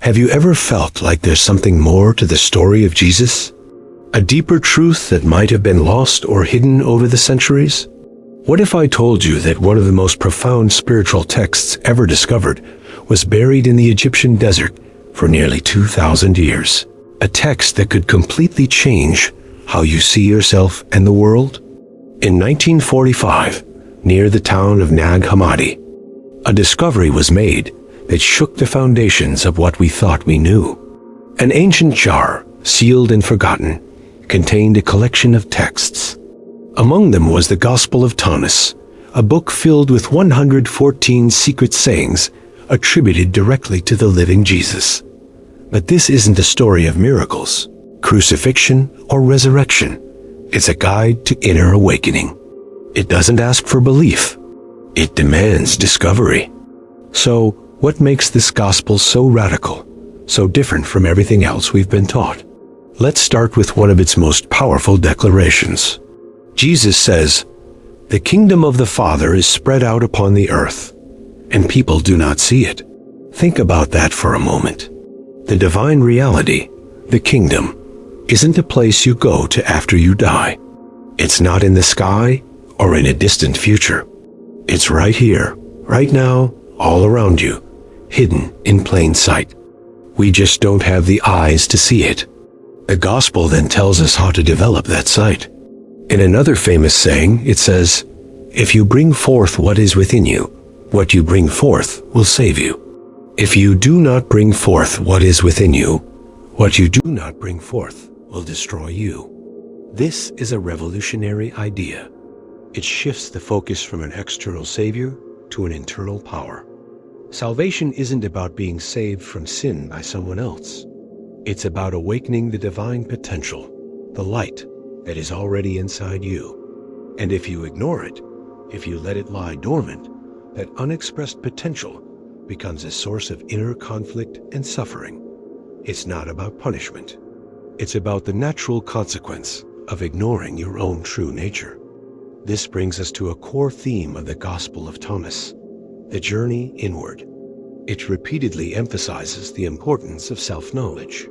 Have you ever felt like there's something more to the story of Jesus? A deeper truth that might have been lost or hidden over the centuries? What if I told you that one of the most profound spiritual texts ever discovered was buried in the Egyptian desert for nearly 2,000 years? A text that could completely change how you see yourself and the world? In 1945, near the town of Nag Hammadi, a discovery was made that shook the foundations of what we thought we knew. An ancient jar, sealed and forgotten, contained a collection of texts. Among them was the Gospel of Thomas, a book filled with 114 secret sayings attributed directly to the living Jesus. But this isn't a story of miracles, crucifixion, or resurrection. It's a guide to inner awakening. It doesn't ask for belief. It demands discovery. So, what makes this gospel so radical, so different from everything else we've been taught? Let's start with one of its most powerful declarations. Jesus says, "The kingdom of the Father is spread out upon the earth, and people do not see it." Think about that for a moment. The divine reality, the kingdom, isn't a place you go to after you die. It's not in the sky or in a distant future. It's right here, right now, all around you, hidden in plain sight. We just don't have the eyes to see it. The gospel then tells us how to develop that sight. In another famous saying, it says, "If you bring forth what is within you, what you bring forth will save you. If you do not bring forth what is within you, what you do not bring forth will destroy you." This is a revolutionary idea. It shifts the focus from an external savior to an internal power. Salvation isn't about being saved from sin by someone else. It's about awakening the divine potential, the light that is already inside you. And if you ignore it, if you let it lie dormant, that unexpressed potential becomes a source of inner conflict and suffering. It's not about punishment. It's about the natural consequence of ignoring your own true nature. This brings us to a core theme of the Gospel of Thomas, the journey inward. It repeatedly emphasizes the importance of self-knowledge.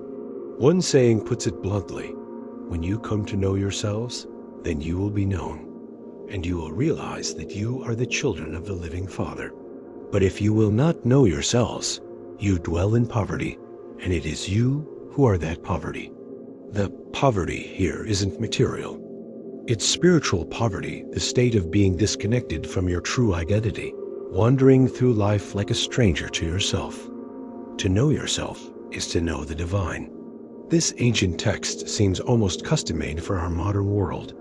One saying puts it bluntly, "When you come to know yourselves, then you will be known, and you will realize that you are the children of the living Father. But if you will not know yourselves, you dwell in poverty, and it is you who are that poverty." The poverty here isn't material. It's spiritual poverty, the state of being disconnected from your true identity, wandering through life like a stranger to yourself. To know yourself is to know the divine. This ancient text seems almost custom-made for our modern world,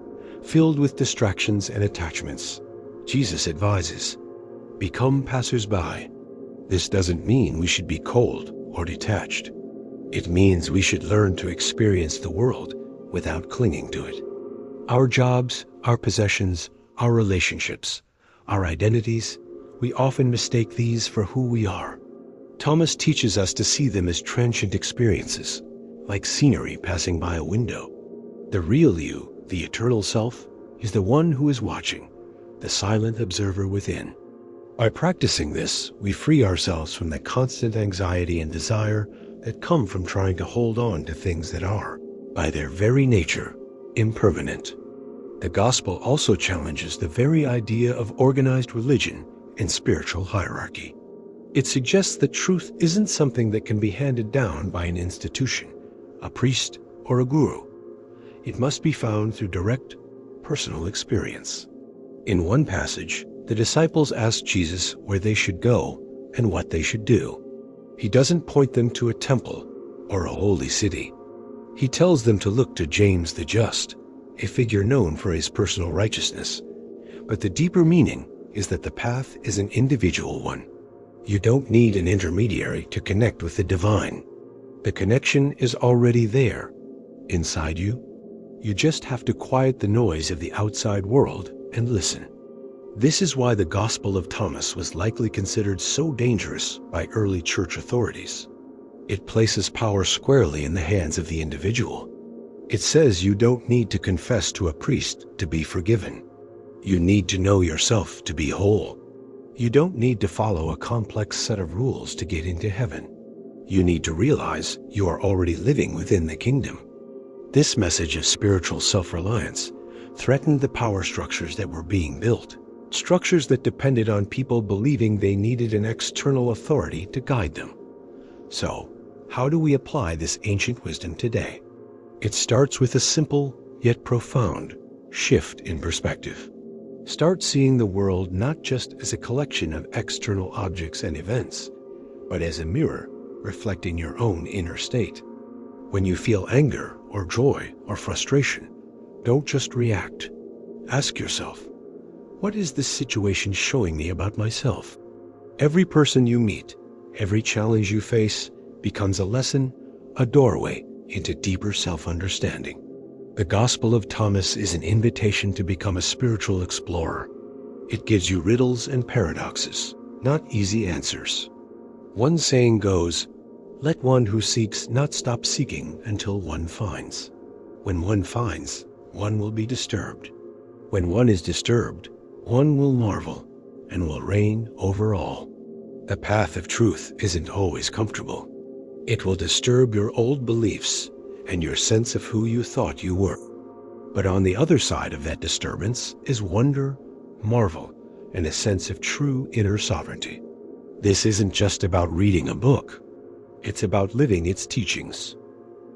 filled with distractions and attachments. Jesus advises, "Become passers-by." This doesn't mean we should be cold or detached. It means we should learn to experience the world without clinging to it. Our jobs, our possessions, our relationships, our identities, we often mistake these for who we are. Thomas teaches us to see them as transient experiences, like scenery passing by a window. The real you, the eternal self, is the one who is watching, the silent observer within. By practicing this, we free ourselves from the constant anxiety and desire that come from trying to hold on to things that are, by their very nature, impermanent. The gospel also challenges the very idea of organized religion and spiritual hierarchy. It suggests that truth isn't something that can be handed down by an institution, a priest, or a guru. It must be found through direct, personal experience. In one passage, the disciples asked Jesus where they should go and what they should do. He doesn't point them to a temple or a holy city. He tells them to look to James the Just, a figure known for his personal righteousness. But the deeper meaning is that the path is an individual one. You don't need an intermediary to connect with the divine. The connection is already there, inside you. You just have to quiet the noise of the outside world and listen. This is why the Gospel of Thomas was likely considered so dangerous by early church authorities. It places power squarely in the hands of the individual. It says you don't need to confess to a priest to be forgiven. You need to know yourself to be whole. You don't need to follow a complex set of rules to get into heaven. You need to realize you are already living within the kingdom. This message of spiritual self-reliance threatened the power structures that were being built, structures that depended on people believing they needed an external authority to guide them. So, how do we apply this ancient wisdom today? It starts with a simple, yet profound, shift in perspective. Start seeing the world not just as a collection of external objects and events, but as a mirror reflecting your own inner state. When you feel anger or joy or frustration, don't just react. Ask yourself, what is this situation showing me about myself? Every person you meet, every challenge you face becomes a lesson, a doorway into deeper self-understanding. The Gospel of Thomas is an invitation to become a spiritual explorer. It gives you riddles and paradoxes, not easy answers. One saying goes, "Let one who seeks not stop seeking until one finds." When one finds, one will be disturbed. When one is disturbed, one will marvel and will reign over all. The path of truth isn't always comfortable. It will disturb your old beliefs and your sense of who you thought you were. But on the other side of that disturbance is wonder, marvel, and a sense of true inner sovereignty. This isn't just about reading a book. It's about living its teachings.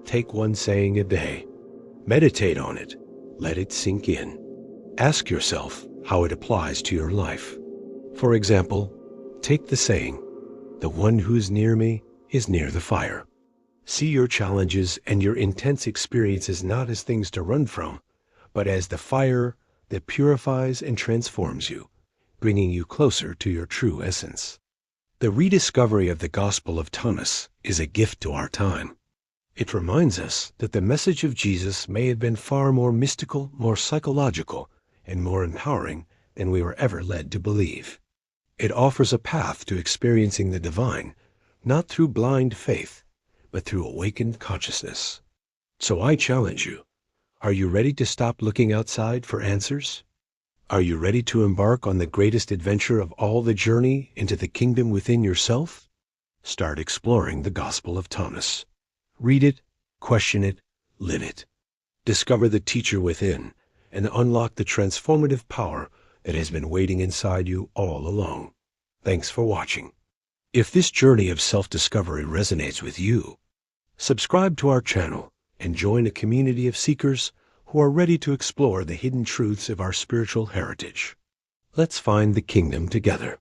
Take one saying a day. Meditate on it. Let it sink in. Ask yourself how it applies to your life. For example, take the saying, "The one who's near me is near the fire." See your challenges and your intense experiences not as things to run from, but as the fire that purifies and transforms you, bringing you closer to your true essence. The rediscovery of the Gospel of Thomas is a gift to our time. It reminds us that the message of Jesus may have been far more mystical, more psychological, and more empowering than we were ever led to believe. It offers a path to experiencing the divine, not through blind faith, but through awakened consciousness. So I challenge you, are you ready to stop looking outside for answers? Are you ready to embark on the greatest adventure of all, the journey into the kingdom within yourself? Start exploring the Gospel of Thomas. Read it, question it, live it. Discover the teacher within and unlock the transformative power that has been waiting inside you all along. Thanks for watching. If this journey of self-discovery resonates with you, subscribe to our channel and join a community of seekers who are ready to explore the hidden truths of our spiritual heritage. Let's find the kingdom together.